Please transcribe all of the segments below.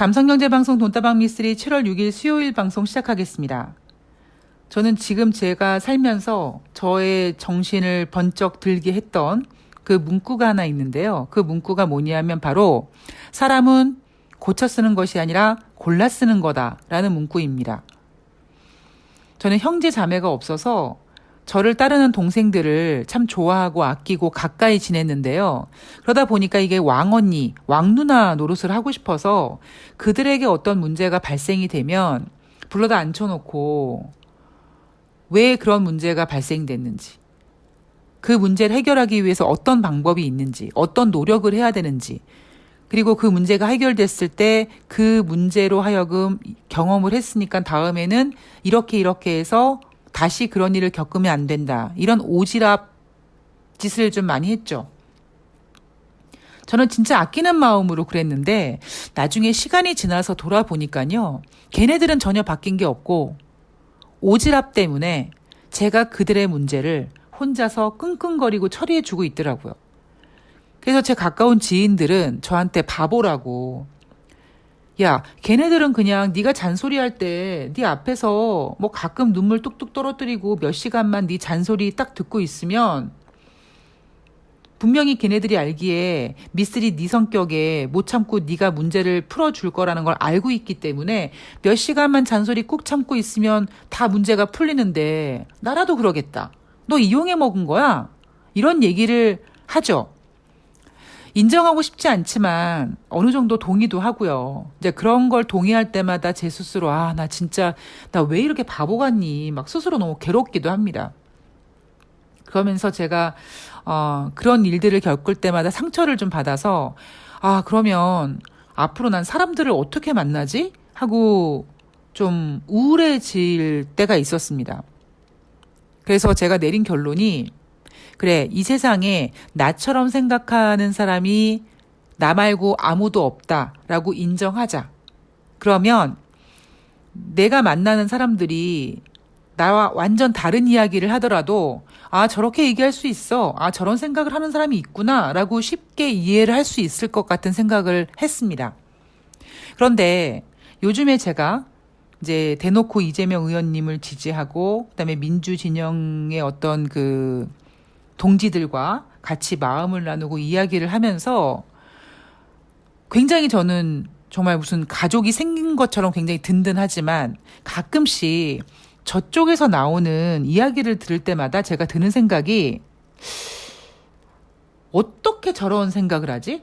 감성경제방송 돈다방 미스테리 7월 6일 수요일 방송 시작하겠습니다. 저는 지금 제가 살면서 저의 정신을 번쩍 들게 했던 그 문구가 하나 있는데요. 그 문구가 뭐냐면 바로 사람은 고쳐 쓰는 것이 아니라 골라 쓰는 거다라는 문구입니다. 저는 형제 자매가 없어서 저를 따르는 동생들을 참 좋아하고 아끼고 가까이 지냈는데요. 그러다 보니까 이게 왕언니, 왕누나 노릇을 하고 싶어서 그들에게 어떤 문제가 발생이 되면 불러다 앉혀놓고 왜 그런 문제가 발생됐는지, 그 문제를 해결하기 위해서 어떤 방법이 있는지, 어떤 노력을 해야 되는지, 그리고 그 문제가 해결됐을 때 그 문제로 하여금 경험을 했으니까 다음에는 이렇게 해서 다시 그런 일을 겪으면 안 된다. 이런 오지랖 짓을 좀 많이 했죠. 저는 진짜 아끼는 마음으로 그랬는데 나중에 시간이 지나서 돌아보니까요. 걔네들은 전혀 바뀐 게 없고 오지랖 때문에 제가 그들의 문제를 혼자서 끙끙거리고 처리해주고 있더라고요. 그래서 제 가까운 지인들은 저한테 바보라고, 야, 걔네들은 그냥 네가 잔소리할 때 네 앞에서 뭐 가끔 눈물 뚝뚝 떨어뜨리고 몇 시간만 네 잔소리 딱 듣고 있으면 분명히 걔네들이 알기에 미쓰리 네 성격에 못 참고 네가 문제를 풀어줄 거라는 걸 알고 있기 때문에 몇 시간만 잔소리 꾹 참고 있으면 다 문제가 풀리는데 나라도 그러겠다. 너 이용해 먹은 거야? 이런 얘기를 하죠. 인정하고 싶지 않지만 어느 정도 동의도 하고요. 이제 그런 걸 동의할 때마다 제 스스로 나 진짜 나 왜 이렇게 바보 같니? 막 스스로 너무 괴롭기도 합니다. 그러면서 제가 그런 일들을 겪을 때마다 상처를 좀 받아서 그러면 앞으로 난 사람들을 어떻게 만나지? 하고 좀 우울해질 때가 있었습니다. 그래서 제가 내린 결론이 그래, 이 세상에 나처럼 생각하는 사람이 나 말고 아무도 없다라고 인정하자. 그러면 내가 만나는 사람들이 나와 완전 다른 이야기를 하더라도 저렇게 얘기할 수 있어. 저런 생각을 하는 사람이 있구나 라고 쉽게 이해를 할 수 있을 것 같은 생각을 했습니다. 그런데 요즘에 제가 이제 대놓고 이재명 의원님을 지지하고 그다음에 민주진영의 어떤 그 동지들과 같이 마음을 나누고 이야기를 하면서 굉장히 저는 정말 무슨 가족이 생긴 것처럼 굉장히 든든하지만 가끔씩 저쪽에서 나오는 이야기를 들을 때마다 제가 드는 생각이 어떻게 저런 생각을 하지?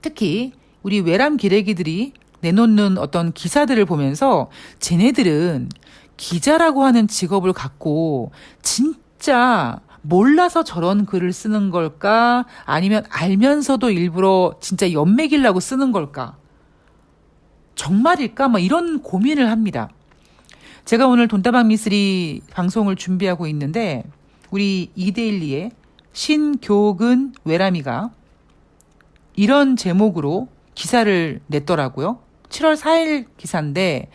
특히 우리 외람 기레기들이 내놓는 어떤 기사들을 보면서 쟤네들은 기자라고 하는 직업을 갖고 진짜 몰라서 저런 글을 쓰는 걸까? 아니면 알면서도 일부러 진짜 연맥이려고 쓰는 걸까? 정말일까? 이런 고민을 합니다. 제가 오늘 돈다방 미쓰리 방송을 준비하고 있는데 우리 이데일리의 신교근 외람이가 이런 제목으로 기사를 냈더라고요. 7월 4일 기사인데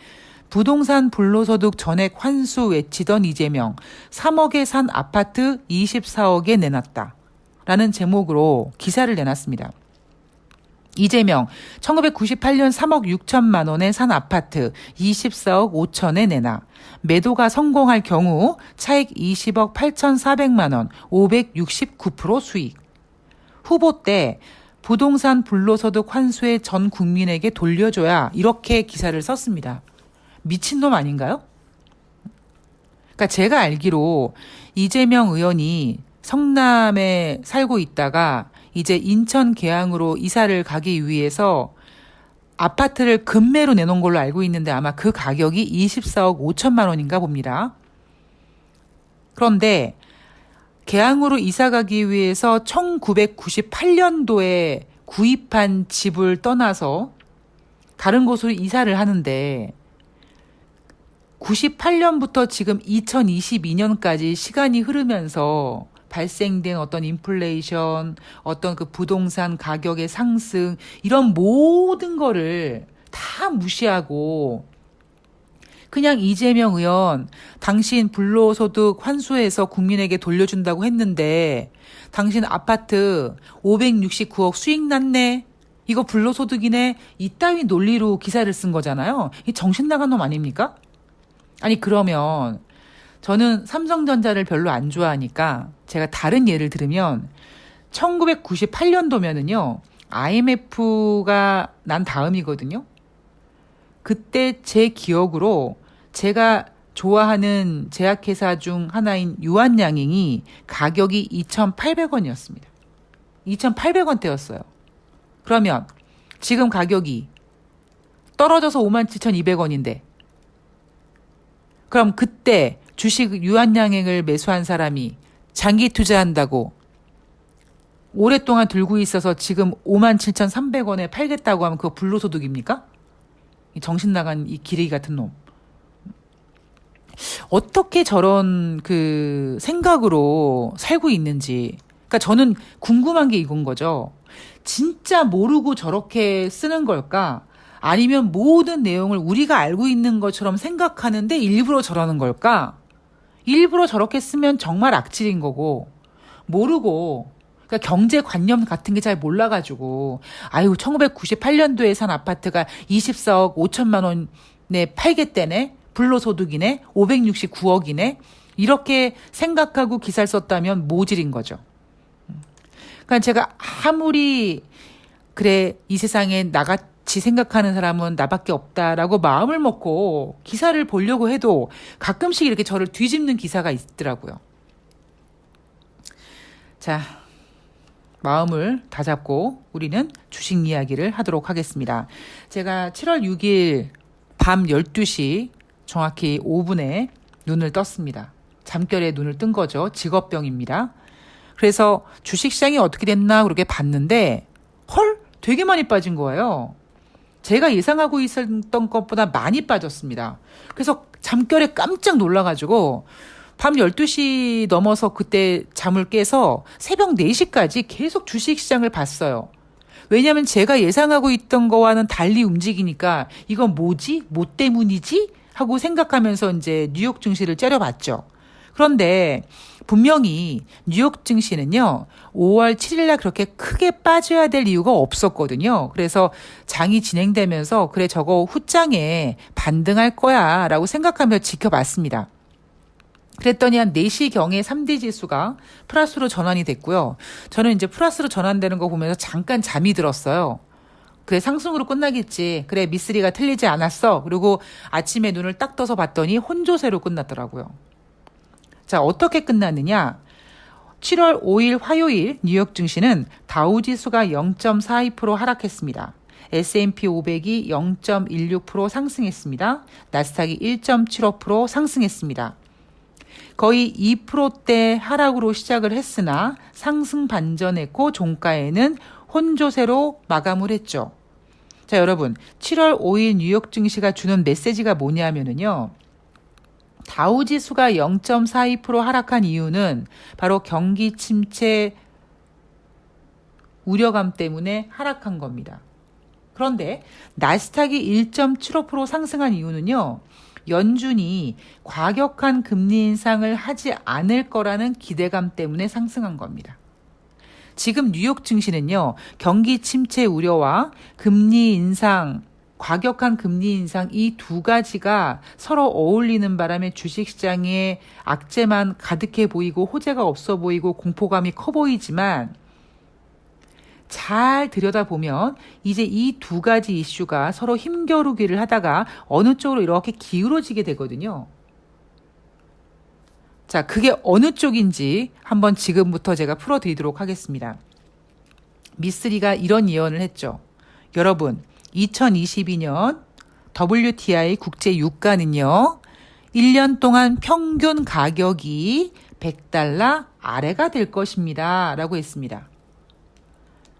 부동산 불로소득 전액 환수 외치던 이재명 3억에 산 아파트 24억에 내놨다 라는 제목으로 기사를 내놨습니다. 이재명 1998년 3억 6천만 원에 산 아파트 24억 5천에 내놔 매도가 성공할 경우 차익 20억 8,400만 원 569% 수익. 후보 때 부동산 불로소득 환수에 전 국민에게 돌려줘야 이렇게 기사를 썼습니다. 미친놈 아닌가요? 그러니까 제가 알기로 이재명 의원이 성남에 살고 있다가 이제 인천 계양으로 이사를 가기 위해서 아파트를 급매로 내놓은 걸로 알고 있는데 아마 그 가격이 24억 5천만 원인가 봅니다. 그런데 계양으로 이사 가기 위해서 1998년도에 구입한 집을 떠나서 다른 곳으로 이사를 하는데 98년부터 지금 2022년까지 시간이 흐르면서 발생된 어떤 인플레이션, 어떤 그 부동산 가격의 상승, 이런 모든 거를 다 무시하고 그냥 이재명 의원 당신 불로소득 환수해서 국민에게 돌려준다고 했는데 당신 아파트 569억 수익 났네. 이거 불로소득이네 이따위 논리로 기사를 쓴 거잖아요. 이 정신 나간 놈 아닙니까? 아니 그러면 저는 삼성전자를 별로 안 좋아하니까 제가 다른 예를 들으면 1998년도면은요. IMF가 난 다음이거든요. 그때 제 기억으로 제가 좋아하는 제약회사 중 하나인 유한양행이 가격이 2,800원이었습니다. 2,800원대였어요. 그러면 지금 가격이 떨어져서 57,200원인데 그럼 그때 주식 유한양행을 매수한 사람이 장기 투자한다고 오랫동안 들고 있어서 지금 57,300원에 팔겠다고 하면 그거 불로소득입니까? 정신 나간 이 기레기 같은 놈. 어떻게 저런 그 생각으로 살고 있는지. 그러니까 저는 궁금한 게 이건 거죠. 진짜 모르고 저렇게 쓰는 걸까? 아니면 모든 내용을 우리가 알고 있는 것처럼 생각하는데 일부러 저러는 걸까? 일부러 저렇게 쓰면 정말 악질인 거고 모르고 그러니까 경제관념 같은 게 잘 몰라가지고 아유 1998년도에 산 아파트가 24억 5천만 원에 팔겠대네 불로소득이네 569억이네 이렇게 생각하고 기사를 썼다면 모질인 거죠. 그러니까 제가 아무리 그래 이 세상에 나같이 생각하는 사람은 나밖에 없다라고 마음을 먹고 기사를 보려고 해도 가끔씩 이렇게 저를 뒤집는 기사가 있더라고요. 자, 마음을 다잡고 우리는 주식 이야기를 하도록 하겠습니다. 제가 7월 6일 밤 12시 정확히 5분에 눈을 떴습니다. 잠결에 눈을 뜬 거죠. 직업병입니다. 그래서 주식시장이 어떻게 됐나 그렇게 봤는데 헐 되게 많이 빠진 거예요. 제가 예상하고 있었던 것보다 많이 빠졌습니다. 그래서 잠결에 깜짝 놀라가지고 밤 12시 넘어서 그때 잠을 깨서 새벽 4시까지 계속 주식시장을 봤어요. 왜냐하면 제가 예상하고 있던 거와는 달리 움직이니까 이건 뭐지? 뭐 때문이지? 하고 생각하면서 이제 뉴욕 증시를 째려봤죠. 그런데 분명히 뉴욕 증시는요. 5월 7일 날 그렇게 크게 빠져야 될 이유가 없었거든요. 그래서 장이 진행되면서 그래 저거 후장에 반등할 거야 라고 생각하며 지켜봤습니다. 그랬더니 한 4시경에 3대 지수가 플러스로 전환이 됐고요. 저는 이제 플러스로 전환되는 거 보면서 잠깐 잠이 들었어요. 그래 상승으로 끝나겠지. 그래 미쓰리가 틀리지 않았어. 그리고 아침에 눈을 딱 떠서 봤더니 혼조세로 끝났더라고요. 자, 어떻게 끝났느냐? 7월 5일 화요일 뉴욕 증시는 다우지수가 0.42% 하락했습니다. S&P 500이 0.16% 상승했습니다. 나스닥이 1.75% 상승했습니다. 거의 2%대 하락으로 시작을 했으나 상승 반전했고 종가에는 혼조세로 마감을 했죠. 자, 여러분 7월 5일 뉴욕 증시가 주는 메시지가 뭐냐면요. 다우지수가 0.42% 하락한 이유는 바로 경기 침체 우려감 때문에 하락한 겁니다. 그런데 나스닥이 1.75% 상승한 이유는요. 연준이 과격한 금리 인상을 하지 않을 거라는 기대감 때문에 상승한 겁니다. 지금 뉴욕 증시는요. 경기 침체 우려와 금리 인상, 과격한 금리 인상 이 두 가지가 서로 어울리는 바람에 주식시장에 악재만 가득해 보이고 호재가 없어 보이고 공포감이 커 보이지만 잘 들여다보면 이제 이 두 가지 이슈가 서로 힘겨루기를 하다가 어느 쪽으로 이렇게 기울어지게 되거든요. 자, 그게 어느 쪽인지 한번 지금부터 제가 풀어드리도록 하겠습니다. 미쓰리가 이런 예언을 했죠. 여러분, 2022년 WTI 국제 유가는요. 1년 동안 평균 가격이 $100 아래가 될 것입니다. 라고 했습니다.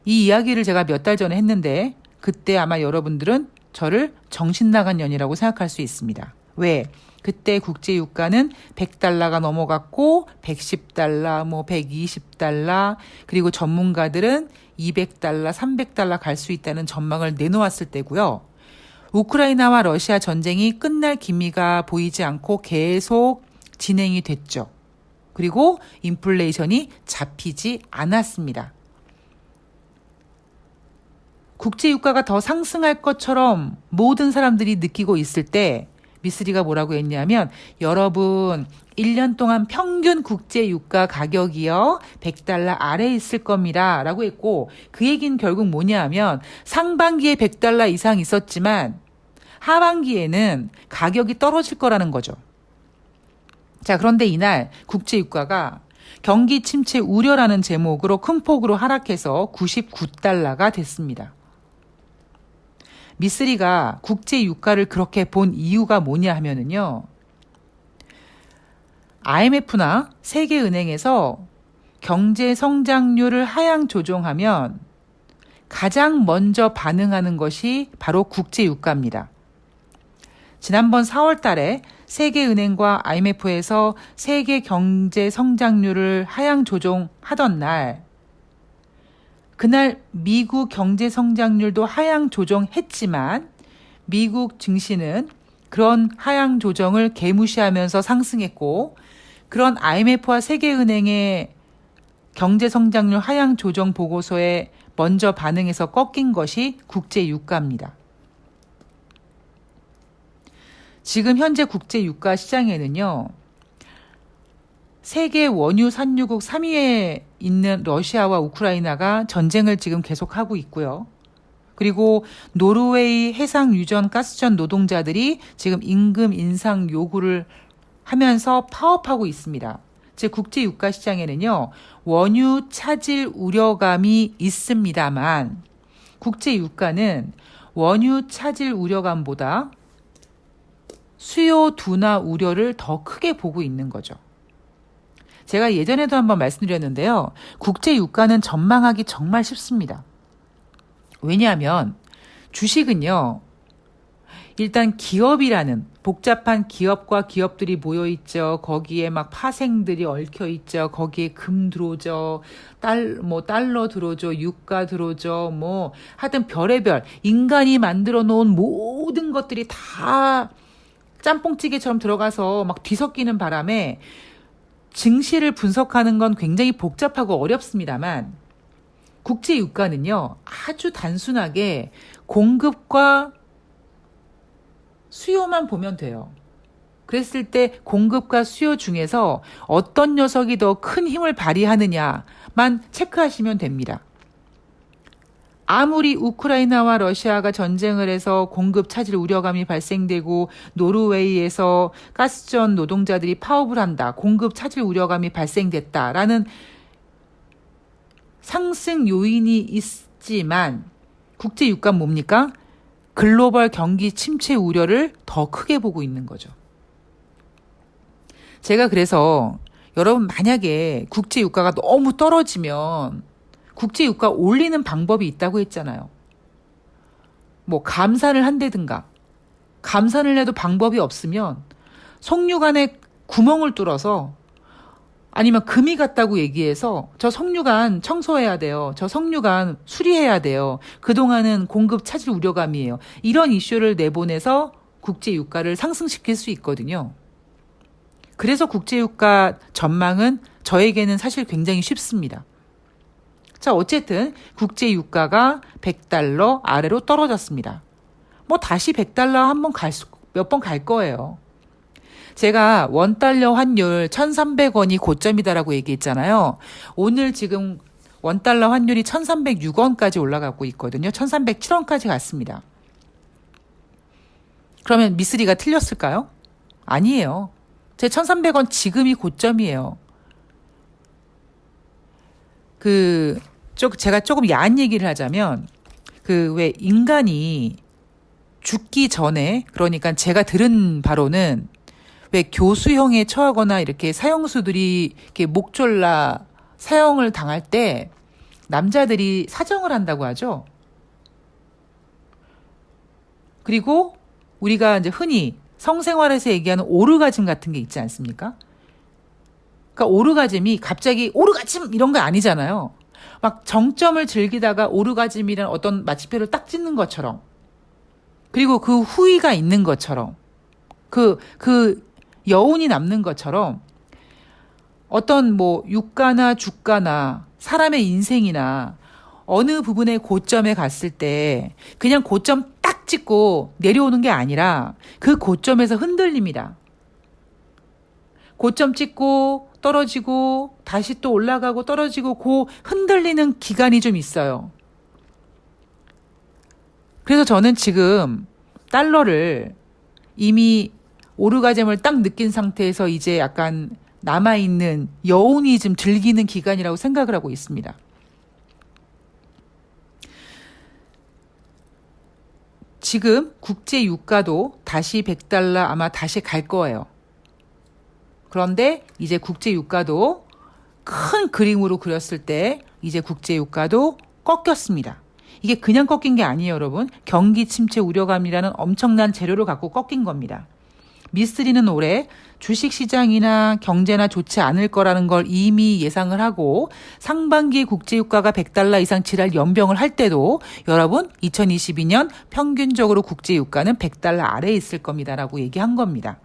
이 이야기를 제가 몇 달 전에 했는데 그때 아마 여러분들은 저를 정신 나간 년이라고 생각할 수 있습니다. 왜? 그때 국제 유가는 $100가 넘어갔고 $110, 뭐 $120 그리고 전문가들은 $200, $300 갈 수 있다는 전망을 내놓았을 때고요. 우크라이나와 러시아 전쟁이 끝날 기미가 보이지 않고 계속 진행이 됐죠. 그리고 인플레이션이 잡히지 않았습니다. 국제유가가 더 상승할 것처럼 모든 사람들이 느끼고 있을 때 미쓰리가 뭐라고 했냐면 여러분 1년 동안 평균 국제유가 가격이요 100달러 아래에 있을 겁니다 라고 했고 그 얘기는 결국 뭐냐 하면 상반기에 100달러 이상 있었지만 하반기에는 가격이 떨어질 거라는 거죠. 자, 그런데 이날 국제유가가 경기 침체 우려라는 제목으로 큰 폭으로 하락해서 99달러가 됐습니다. 미쓰리가 국제유가를 그렇게 본 이유가 뭐냐 하면은요. IMF나 세계은행에서 경제 성장률을 하향 조정하면 가장 먼저 반응하는 것이 바로 국제유가입니다. 지난번 4월 달에 세계은행과 IMF에서 세계 경제 성장률을 하향 조정하던 날, 그날 미국 경제 성장률도 하향 조정했지만 미국 증시는 그런 하향 조정을 개무시하면서 상승했고 그런 IMF와 세계은행의 경제 성장률 하향 조정 보고서에 먼저 반응해서 꺾인 것이 국제유가입니다. 지금 현재 국제유가 시장에는요. 세계 원유 산유국 3위에 있는 러시아와 우크라이나가 전쟁을 지금 계속하고 있고요. 그리고 노르웨이 해상유전 가스전 노동자들이 지금 임금 인상 요구를 하면서 파업하고 있습니다. 즉 국제유가 시장에는요. 원유 차질 우려감이 있습니다만 국제유가는 원유 차질 우려감보다 수요 둔화 우려를 더 크게 보고 있는 거죠. 제가 예전에도 한번 말씀드렸는데요. 국제유가는 전망하기 정말 쉽습니다. 왜냐하면 주식은요. 일단 기업이라는 복잡한 기업과 기업들이 모여있죠. 거기에 막 파생들이 얽혀있죠. 거기에 금 들어오죠. 달러 들어오죠. 유가 들어오죠. 하여튼 별의별 인간이 만들어 놓은 모든 것들이 다 짬뽕찌개처럼 들어가서 막 뒤섞이는 바람에 증시를 분석하는 건 굉장히 복잡하고 어렵습니다만 국제유가는요. 아주 단순하게 공급과 수요만 보면 돼요. 그랬을 때 공급과 수요 중에서 어떤 녀석이 더 큰 힘을 발휘하느냐만 체크하시면 됩니다. 아무리 우크라이나와 러시아가 전쟁을 해서 공급 차질 우려감이 발생되고 노르웨이에서 가스전 노동자들이 파업을 한다. 공급 차질 우려감이 발생됐다라는 상승 요인이 있지만 국제유가는 뭡니까? 글로벌 경기 침체 우려를 더 크게 보고 있는 거죠. 제가 그래서 여러분 만약에 국제유가가 너무 떨어지면 국제유가 올리는 방법이 있다고 했잖아요. 감산을 한다든가 감산을 해도 방법이 없으면 석류관에 구멍을 뚫어서 아니면 금이 갔다고 얘기해서 저 석류관 청소해야 돼요. 저 석류관 수리해야 돼요. 그동안은 공급 차질 우려감이에요. 이런 이슈를 내보내서 국제유가를 상승시킬 수 있거든요. 그래서 국제유가 전망은 저에게는 사실 굉장히 쉽습니다. 자, 어쨌든 국제유가가 100달러 아래로 떨어졌습니다. 다시 100달러 몇 번 갈 거예요. 제가 원달러 환율 1,300원이 고점이다라고 얘기했잖아요. 오늘 지금 원달러 환율이 1,306원까지 올라가고 있거든요. 1,307원까지 갔습니다. 그러면 미쓰리가 틀렸을까요? 아니에요. 제 1,300원 지금이 고점이에요. 제가 조금 야한 얘기를 하자면, 왜 인간이 죽기 전에, 그러니까 제가 들은 바로는 왜 교수형에 처하거나 이렇게 사형수들이 이렇게 목 졸라 사형을 당할 때 남자들이 사정을 한다고 하죠. 그리고 우리가 이제 흔히 성생활에서 얘기하는 오르가즘 같은 게 있지 않습니까? 그러니까 오르가즘이 갑자기 오르가즘 이런 거 아니잖아요. 막 정점을 즐기다가 오르가즘이라는 어떤 마침표를 딱 찍는 것처럼, 그리고 그 후회가 있는 것처럼, 그 여운이 남는 것처럼 어떤 유가나 주가나 사람의 인생이나 어느 부분의 고점에 갔을 때 그냥 고점 딱 찍고 내려오는 게 아니라 그 고점에서 흔들립니다. 고점 찍고 떨어지고 다시 또 올라가고 떨어지고 그 흔들리는 기간이 좀 있어요. 그래서 저는 지금 달러를 이미 오르가즘을 딱 느낀 상태에서 이제 약간 남아있는 여운이 좀 들기는 기간이라고 생각을 하고 있습니다. 지금 국제 유가도 다시 100달러 아마 다시 갈 거예요. 그런데 이제 국제 유가도 큰 그림으로 그렸을 때 이제 국제 유가도 꺾였습니다. 이게 그냥 꺾인 게 아니에요, 여러분. 경기 침체 우려감이라는 엄청난 재료를 갖고 꺾인 겁니다. 미쓰리는 올해 주식시장이나 경제나 좋지 않을 거라는 걸 이미 예상을 하고 상반기 국제유가가 100달러 이상 지날 연병을 할 때도 여러분 2022년 평균적으로 국제유가는 100달러 아래에 있을 겁니다라고 얘기한 겁니다.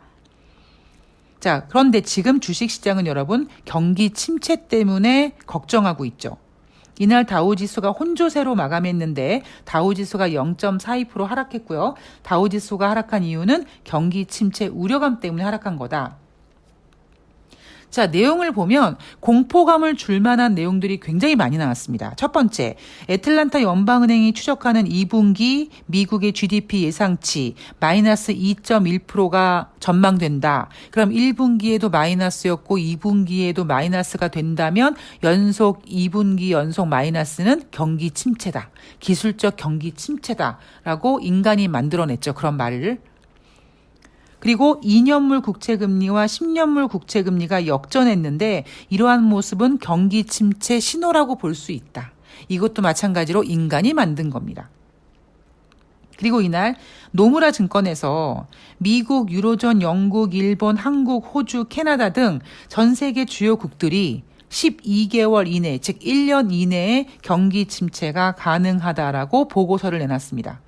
자, 그런데 지금 주식시장은 여러분 경기 침체 때문에 걱정하고 있죠. 이날 다우지수가 혼조세로 마감했는데 다우지수가 0.42% 하락했고요. 다우지수가 하락한 이유는 경기 침체 우려감 때문에 하락한 거다. 자, 내용을 보면 공포감을 줄 만한 내용들이 굉장히 많이 나왔습니다. 첫 번째, 애틀란타 연방은행이 추적하는 2분기 미국의 GDP 예상치 마이너스 2.1%가 전망된다. 그럼 1분기에도 마이너스였고 2분기에도 마이너스가 된다면 2분기 연속 마이너스는 경기 침체다. 기술적 경기 침체다라고 인간이 만들어냈죠. 그런 말을. 그리고 2년물 국채금리와 10년물 국채금리가 역전했는데 이러한 모습은 경기 침체 신호라고 볼 수 있다. 이것도 마찬가지로 인간이 만든 겁니다. 그리고 이날 노무라 증권에서 미국, 유로존, 영국, 일본, 한국, 호주, 캐나다 등 전 세계 주요국들이 12개월 이내, 즉 1년 이내에 경기 침체가 가능하다라고 보고서를 내놨습니다.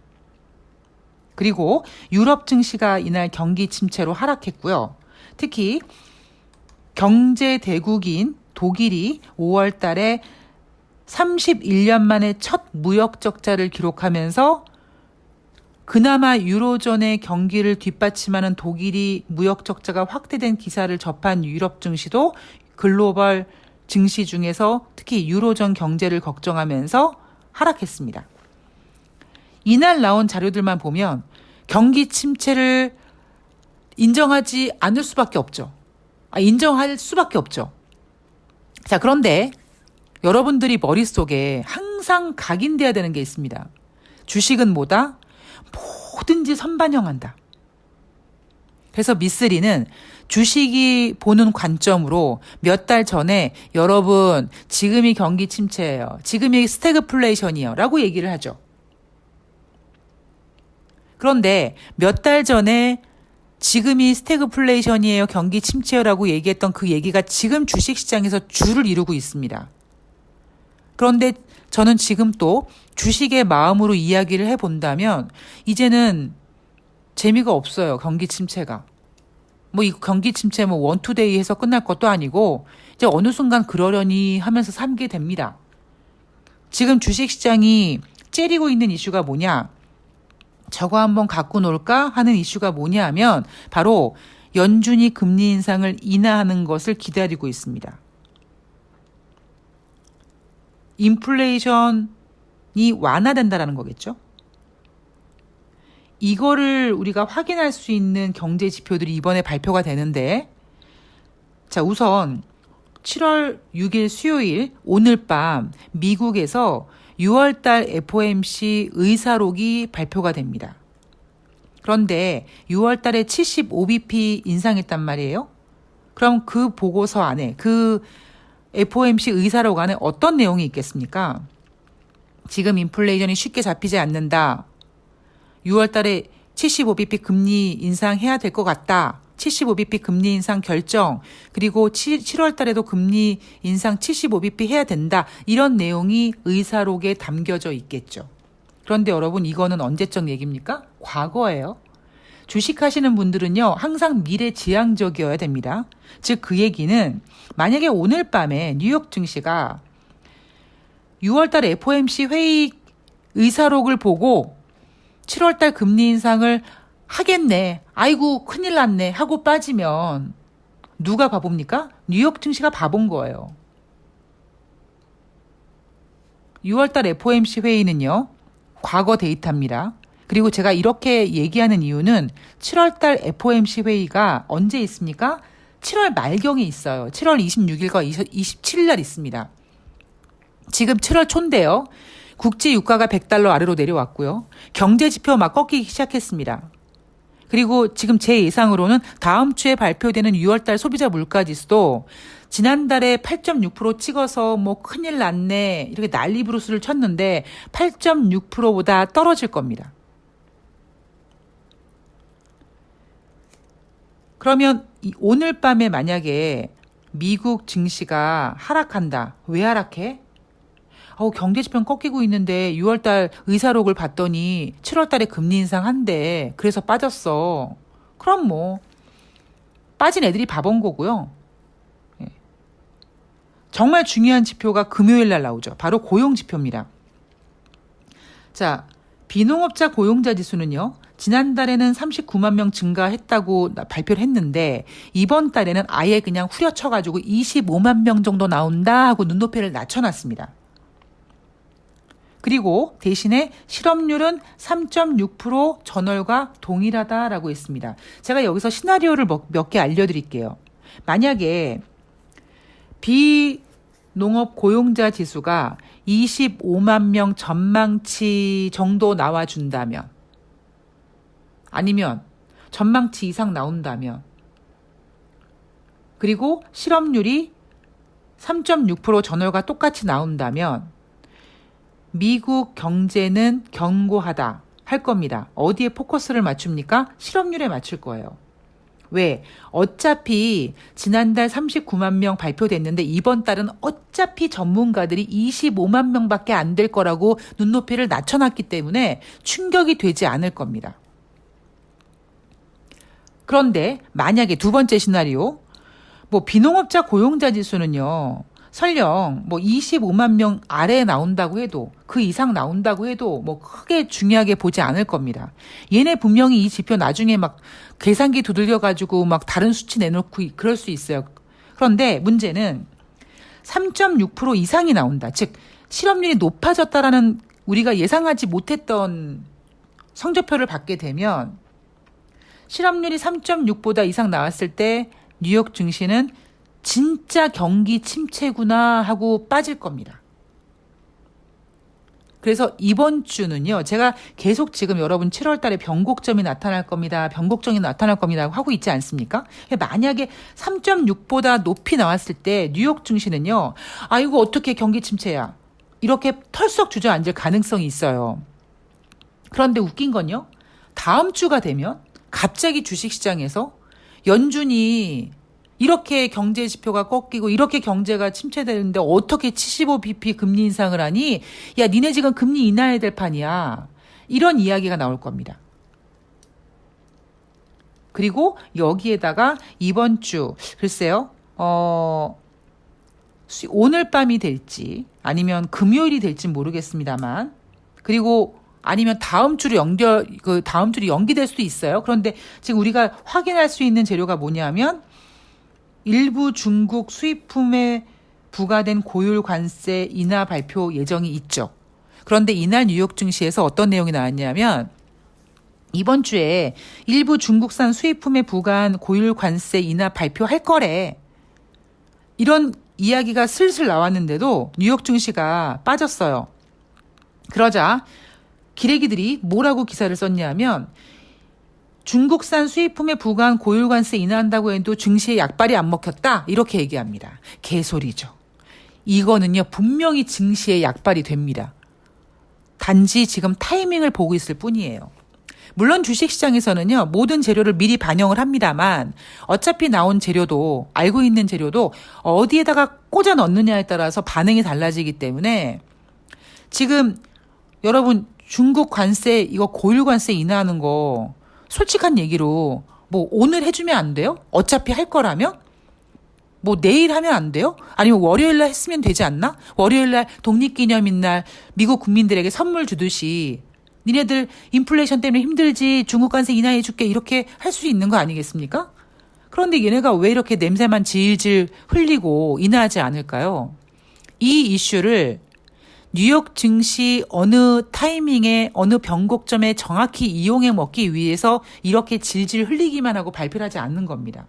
그리고 유럽 증시가 이날 경기 침체로 하락했고요. 특히 경제 대국인 독일이 5월 달에 31년 만에 첫 무역 적자를 기록하면서 그나마 유로존의 경기를 뒷받침하는 독일이 무역 적자가 확대된 기사를 접한 유럽 증시도 글로벌 증시 중에서 특히 유로존 경제를 걱정하면서 하락했습니다. 이날 나온 자료들만 보면 경기 침체를 인정하지 않을 수밖에 없죠. 인정할 수밖에 없죠. 자, 그런데 여러분들이 머릿속에 항상 각인돼야 되는 게 있습니다. 주식은 뭐다? 뭐든지 선반영한다. 그래서 미쓰리는 주식이 보는 관점으로 몇 달 전에 여러분 지금이 경기 침체예요. 지금이 스태그플레이션이에요. 라고 얘기를 하죠. 그런데 몇 달 전에 지금이 스태그플레이션이에요, 경기 침체라고 얘기했던 그 얘기가 지금 주식시장에서 주를 이루고 있습니다. 그런데 저는 지금 또 주식의 마음으로 이야기를 해본다면 이제는 재미가 없어요, 경기 침체가. 이 경기 침체 원투데이 해서 끝날 것도 아니고 이제 어느 순간 그러려니 하면서 살게 됩니다. 지금 주식시장이 째리고 있는 이슈가 뭐냐? 저거 한번 갖고 놀까 하는 이슈가 뭐냐 하면 바로 연준이 금리 인상을 인하하는 것을 기다리고 있습니다. 인플레이션이 완화된다라는 거겠죠. 이거를 우리가 확인할 수 있는 경제 지표들이 이번에 발표가 되는데 자, 우선 7월 6일 수요일 오늘 밤 미국에서 6월달 FOMC 의사록이 발표가 됩니다. 그런데 6월달에 75bp 인상했단 말이에요. 그럼 그 보고서 안에 그 FOMC 의사록 안에 어떤 내용이 있겠습니까? 지금 인플레이션이 쉽게 잡히지 않는다. 6월달에 75bp 금리 인상해야 될 것 같다. 75bp 금리 인상 결정, 그리고 7월 달에도 금리 인상 75bp 해야 된다. 이런 내용이 의사록에 담겨져 있겠죠. 그런데 여러분 이거는 언제적 얘기입니까? 과거예요. 주식하시는 분들은요. 항상 미래지향적이어야 됩니다. 즉 그 얘기는 만약에 오늘 밤에 뉴욕 증시가 6월달 FOMC 회의 의사록을 보고 7월달 금리 인상을 하겠네. 아이고 큰일 났네 하고 빠지면 누가 바보입니까? 뉴욕 증시가 바본 거예요. 6월달 FOMC 회의는요. 과거 데이터입니다. 그리고 제가 이렇게 얘기하는 이유는 7월달 FOMC 회의가 언제 있습니까? 7월 말경에 있어요. 7월 26일과 27일 날 있습니다. 지금 7월 초인데요. 국제 유가가 100달러 아래로 내려왔고요. 경제 지표 막 꺾이기 시작했습니다. 그리고 지금 제 예상으로는 다음 주에 발표되는 6월달 소비자 물가지수도 지난달에 8.6% 찍어서 뭐 큰일 났네 이렇게 난리 부르스를 쳤는데 8.6%보다 떨어질 겁니다. 그러면 오늘 밤에 만약에 미국 증시가 하락한다. 왜 하락해? 경제지표는 꺾이고 있는데 6월달 의사록을 봤더니 7월달에 금리 인상한대. 그래서 빠졌어. 그럼 뭐 빠진 애들이 바본 거고요. 정말 중요한 지표가 금요일 날 나오죠. 바로 고용지표입니다. 자, 비농업자 고용자 지수는요. 지난달에는 39만 명 증가했다고 발표를 했는데 이번 달에는 아예 그냥 후려쳐가지고 25만 명 정도 나온다 하고 눈높이를 낮춰놨습니다. 그리고 대신에 실업률은 3.6% 전월과 동일하다라고 했습니다. 제가 여기서 시나리오를 몇 개 알려드릴게요. 만약에 비농업 고용자 지수가 25만 명 전망치 정도 나와준다면 아니면 전망치 이상 나온다면 그리고 실업률이 3.6% 전월과 똑같이 나온다면 미국 경제는 견고하다 할 겁니다. 어디에 포커스를 맞춥니까? 실업률에 맞출 거예요. 왜? 어차피 지난달 39만 명 발표됐는데 이번 달은 어차피 전문가들이 25만 명밖에 안 될 거라고 눈높이를 낮춰놨기 때문에 충격이 되지 않을 겁니다. 그런데 만약에 두 번째 시나리오, 비농업자 고용자 지수는요, 설령 25만 명 아래에 나온다고 해도 그 이상 나온다고 해도 크게 중요하게 보지 않을 겁니다. 얘네 분명히 이 지표 나중에 계산기 두들겨가지고 다른 수치 내놓고 그럴 수 있어요. 그런데 문제는 3.6% 이상이 나온다. 즉 실업률이 높아졌다라는 우리가 예상하지 못했던 성적표를 받게 되면 실업률이 3.6보다 이상 나왔을 때 뉴욕 증시는 진짜 경기 침체구나 하고 빠질 겁니다. 그래서 이번 주는요. 제가 계속 지금 여러분 7월 달에 변곡점이 나타날 겁니다. 변곡점이 나타날 겁니다 하고 있지 않습니까? 만약에 3.6보다 높이 나왔을 때 뉴욕 증시는요. 아이고 어떻게 경기 침체야. 이렇게 털썩 주저앉을 가능성이 있어요. 그런데 웃긴 건요. 다음 주가 되면 갑자기 주식시장에서 연준이 이렇게 경제 지표가 꺾이고 이렇게 경제가 침체되는데 어떻게 75bp 금리 인상을 하니? 야, 니네 지금 금리 인하해야 될 판이야. 이런 이야기가 나올 겁니다. 그리고 여기에다가 이번 주 글쎄요. 오늘 밤이 될지 아니면 금요일이 될지 모르겠습니다만 그리고 아니면 다음 주로 연기될 수도 있어요. 그런데 지금 우리가 확인할 수 있는 재료가 뭐냐면 일부 중국 수입품에 부과된 고율 관세 인하 발표 예정이 있죠. 그런데 이날 뉴욕 증시에서 어떤 내용이 나왔냐면 이번 주에 일부 중국산 수입품에 부과한 고율 관세 인하 발표할 거래. 이런 이야기가 슬슬 나왔는데도 뉴욕 증시가 빠졌어요. 그러자 기레기들이 뭐라고 기사를 썼냐면 중국산 수입품에 부과한 고율관세 인하한다고 해도 증시에 약발이 안 먹혔다 이렇게 얘기합니다. 개소리죠. 이거는요 분명히 증시에 약발이 됩니다. 단지 지금 타이밍을 보고 있을 뿐이에요. 물론 주식시장에서는요 모든 재료를 미리 반영을 합니다만 어차피 나온 재료도 알고 있는 재료도 어디에다가 꽂아 넣느냐에 따라서 반응이 달라지기 때문에 지금 여러분 중국 관세 이거 고율관세 인하하는 거 솔직한 얘기로 오늘 해주면 안 돼요? 어차피 할 거라면? 뭐 내일 하면 안 돼요? 아니면 월요일 날 했으면 되지 않나? 월요일 날 독립기념일 날 미국 국민들에게 선물 주듯이 니네들 인플레이션 때문에 힘들지 중국 관세 인하해 줄게 이렇게 할 수 있는 거 아니겠습니까? 그런데 얘네가 왜 이렇게 냄새만 질질 흘리고 인하하지 않을까요? 이 이슈를 뉴욕 증시 어느 타이밍에 어느 변곡점에 정확히 이용해 먹기 위해서 이렇게 질질 흘리기만 하고 발표를 하지 않는 겁니다.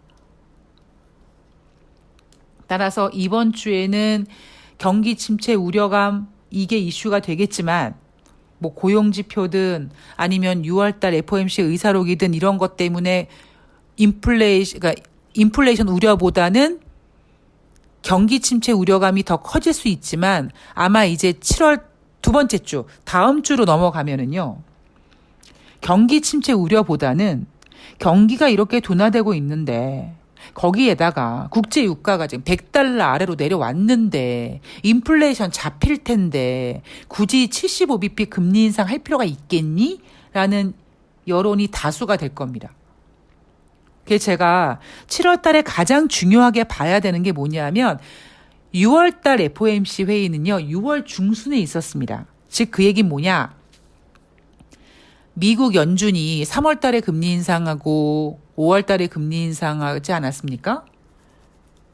따라서 이번 주에는 경기 침체 우려감 이게 이슈가 되겠지만 뭐 고용지표든 아니면 6월달 FOMC 의사록이든 이런 것 때문에 인플레이션 우려보다는 경기 침체 우려감이 더 커질 수 있지만 아마 이제 7월 두 번째 주 다음 주로 넘어가면은요. 경기 침체 우려보다는 경기가 이렇게 둔화되고 있는데 거기에다가 국제 유가가 지금 $100 아래로 내려왔는데 인플레이션 잡힐 텐데 굳이 75bp 금리 인상 할 필요가 있겠니? 라는 여론이 다수가 될 겁니다. 그래서 제가 7월 달에 가장 중요하게 봐야 되는 게 뭐냐면 6월 달 FOMC 회의는요. 6월 중순에 있었습니다. 즉 그 얘기는 뭐냐? 미국 연준이 3월 달에 금리 인상하고 5월 달에 금리 인상하지 않았습니까?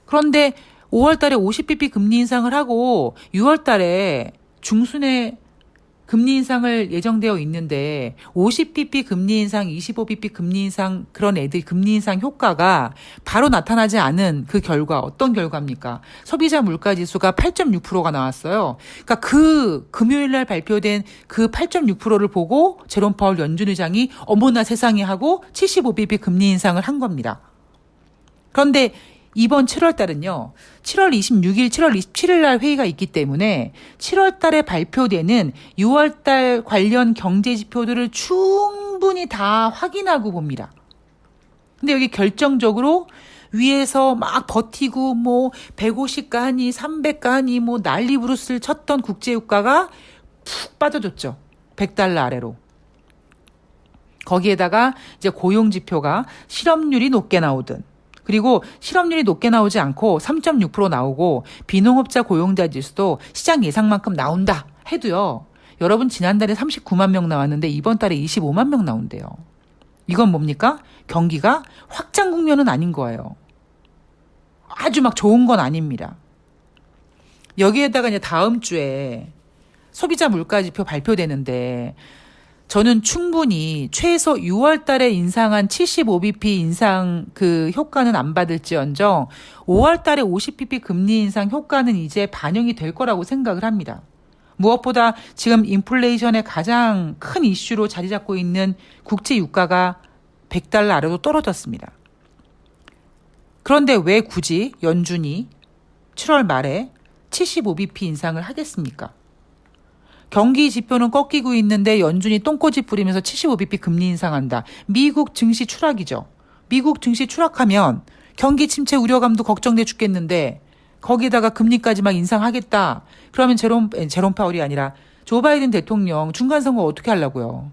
그런데 5월 달에 50bp 금리 인상을 하고 6월 달에 중순에 금리 인상을 예정되어 있는데 50bp 금리 인상, 25bp 금리 인상 그런 애들 금리 인상 효과가 바로 나타나지 않은 그 결과 어떤 결과입니까? 소비자 물가 지수가 8.6%가 나왔어요. 그러니까 그 금요일 날 발표된 그 8.6%를 보고 제롬 파월 연준 의장이 어머나 세상에 하고 75bp 금리 인상을 한 겁니다. 그런데 이번 7월 달은요. 7월 26일, 7월 27일 날 회의가 있기 때문에 7월 달에 발표되는 6월 달 관련 경제 지표들을 충분히 다 확인하고 봅니다. 근데 여기 결정적으로 위에서 막 버티고 뭐 150 가니 300 가니 뭐 난리 부르스를 쳤던 국제유가가 푹 빠져줬죠. $100 아래로. 거기에다가 이제 고용 지표가 실업률이 높게 나오든 그리고 실업률이 높게 나오지 않고 3.6% 나오고 비농업자 고용자 지수도 시장 예상만큼 나온다 해도요. 여러분 지난달에 39만 명 나왔는데 이번 달에 25만 명 나온대요. 이건 뭡니까? 경기가 확장 국면은 아닌 거예요. 아주 막 좋은 건 아닙니다. 여기에다가 이제 다음 주에 소비자 물가 지표 발표되는데 저는 충분히 최소 6월 달에 인상한 75bp 인상 그 효과는 안 받을지언정 5월 달에 50bp 금리 인상 효과는 이제 반영이 될 거라고 생각을 합니다. 무엇보다 지금 인플레이션의 가장 큰 이슈로 자리 잡고 있는 국제 유가가 $100 아래로 떨어졌습니다. 그런데 왜 굳이 연준이 7월 말에 75bp 인상을 하겠습니까? 경기 지표는 꺾이고 있는데 연준이 똥꼬집 부리면서 75bp 금리 인상한다. 미국 증시 추락이죠. 미국 증시 추락하면 경기 침체 우려감도 걱정돼 죽겠는데 거기에다가 금리까지 막 인상하겠다. 그러면 제롬 파월이 아니라 조 바이든 대통령 중간선거 어떻게 하려고요?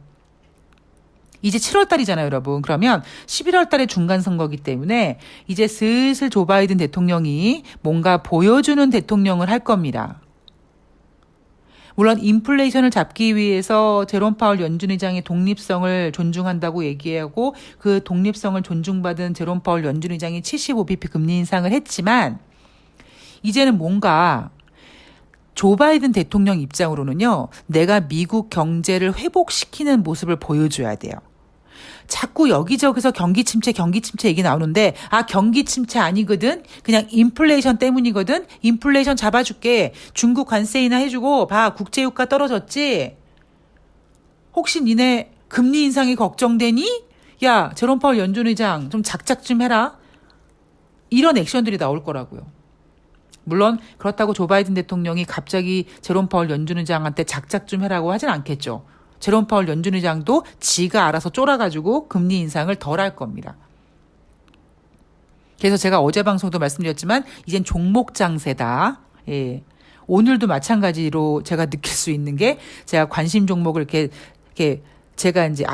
이제 7월 달이잖아요, 여러분. 그러면 11월 달에 중간선거기 때문에 이제 슬슬 조 바이든 대통령이 뭔가 보여주는 대통령을 할 겁니다. 물론 인플레이션을 잡기 위해서 제롬 파월 연준 의장의 독립성을 존중한다고 얘기하고 그 독립성을 존중받은 제롬 파월 연준 의장이 75bp 금리 인상을 했지만 이제는 뭔가 조 바이든 대통령 입장으로는요. 내가 미국 경제를 회복시키는 모습을 보여줘야 돼요. 자꾸 여기저기서 경기 침체 얘기 나오는데 경기 침체 아니거든. 그냥 인플레이션 때문이거든. 인플레이션 잡아줄게. 중국 관세 인하 해주고 봐. 국제유가 떨어졌지. 혹시 니네 금리 인상이 걱정되니? 야 제롬 파월 연준 의장 좀 작작 좀 해라. 이런 액션들이 나올 거라고요. 물론 그렇다고 조 바이든 대통령이 갑자기 제롬 파월 연준 의장한테 작작 좀 해라고 하진 않겠죠. 제롬 파월 연준 의장도 지가 알아서 쫄아가지고 금리 인상을 덜 할 겁니다. 그래서 제가 어제 방송도 말씀드렸지만 이젠 종목 장세다. 예. 오늘도 마찬가지로 제가 느낄 수 있는 게 제가 관심 종목을 이렇게 제가 이제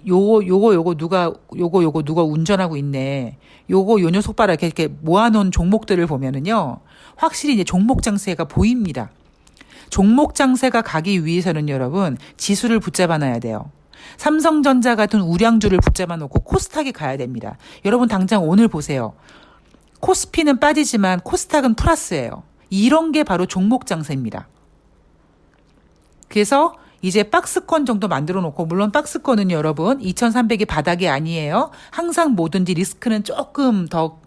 요거 누가 운전하고 있네. 요 녀석 봐라 이렇게 모아놓은 종목들을 보면은요. 확실히 이제 종목 장세가 보입니다. 종목 장세가 가기 위해서는 여러분 지수를 붙잡아 놔야 돼요. 삼성전자 같은 우량주를 붙잡아 놓고 코스닥이 가야 됩니다. 여러분 당장 오늘 보세요. 코스피는 빠지지만 코스닥은 플러스예요. 이런 게 바로 종목 장세입니다. 그래서 이제 박스권 정도 만들어 놓고, 물론 박스권은 여러분 2300이 바닥이 아니에요. 항상 뭐든지 리스크는 조금 더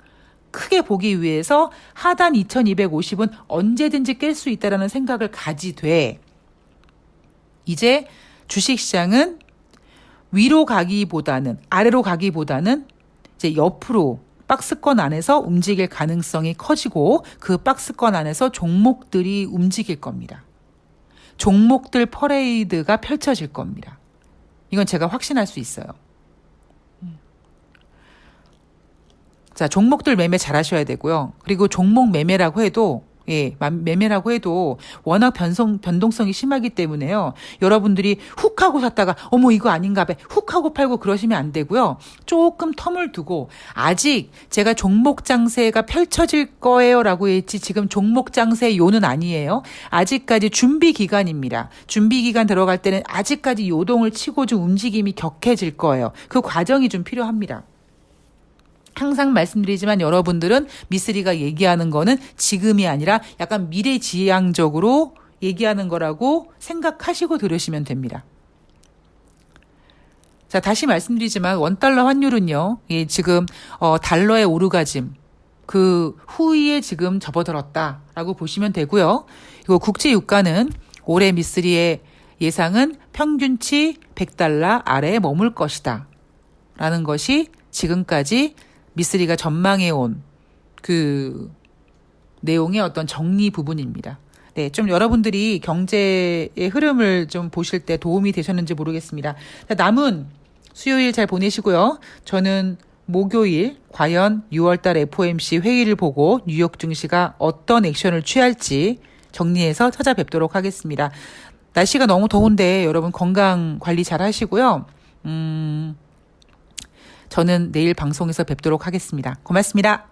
크게 보기 위해서 하단 2250은 언제든지 깰 수 있다라는 생각을 가지되, 이제 주식시장은 위로 가기보다는 아래로 가기보다는 이제 옆으로 박스권 안에서 움직일 가능성이 커지고 그 박스권 안에서 종목들이 움직일 겁니다. 종목들 퍼레이드가 펼쳐질 겁니다. 이건 제가 확신할 수 있어요. 자, 종목들 매매 잘 하셔야 되고요. 그리고 종목 매매라고 해도 매매라고 해도 워낙 변동성이 심하기 때문에요. 여러분들이 훅 하고 샀다가 어머 이거 아닌가 봐 훅 하고 팔고 그러시면 안 되고요. 조금 텀을 두고, 아직 제가 종목 장세가 펼쳐질 거예요라고 했지 지금 종목 장세 요는 아니에요. 아직까지 준비 기간입니다. 준비 기간 들어갈 때는 아직까지 요동을 치고 좀 움직임이 격해질 거예요. 그 과정이 좀 필요합니다. 항상 말씀드리지만 여러분들은 미쓰리가 얘기하는 거는 지금이 아니라 약간 미래지향적으로 얘기하는 거라고 생각하시고 들으시면 됩니다. 자, 다시 말씀드리지만 원달러 환율은요, 지금 달러의 오르가즘 그 후위에 지금 접어들었다라고 보시면 되고요. 이거 국제 유가는 올해 미쓰리의 예상은 평균치 100달러 아래에 머물 것이다 라는 것이 지금까지 미쓰리가 전망해온 그 내용의 어떤 정리 부분입니다. 네, 좀 여러분들이 경제의 흐름을 좀 보실 때 도움이 되셨는지 모르겠습니다. 자, 남은 수요일 잘 보내시고요. 저는 목요일 과연 6월달 FOMC 회의를 보고 뉴욕 증시가 어떤 액션을 취할지 정리해서 찾아뵙도록 하겠습니다. 날씨가 너무 더운데 여러분 건강 관리 잘 하시고요. 저는 내일 방송에서 뵙도록 하겠습니다. 고맙습니다.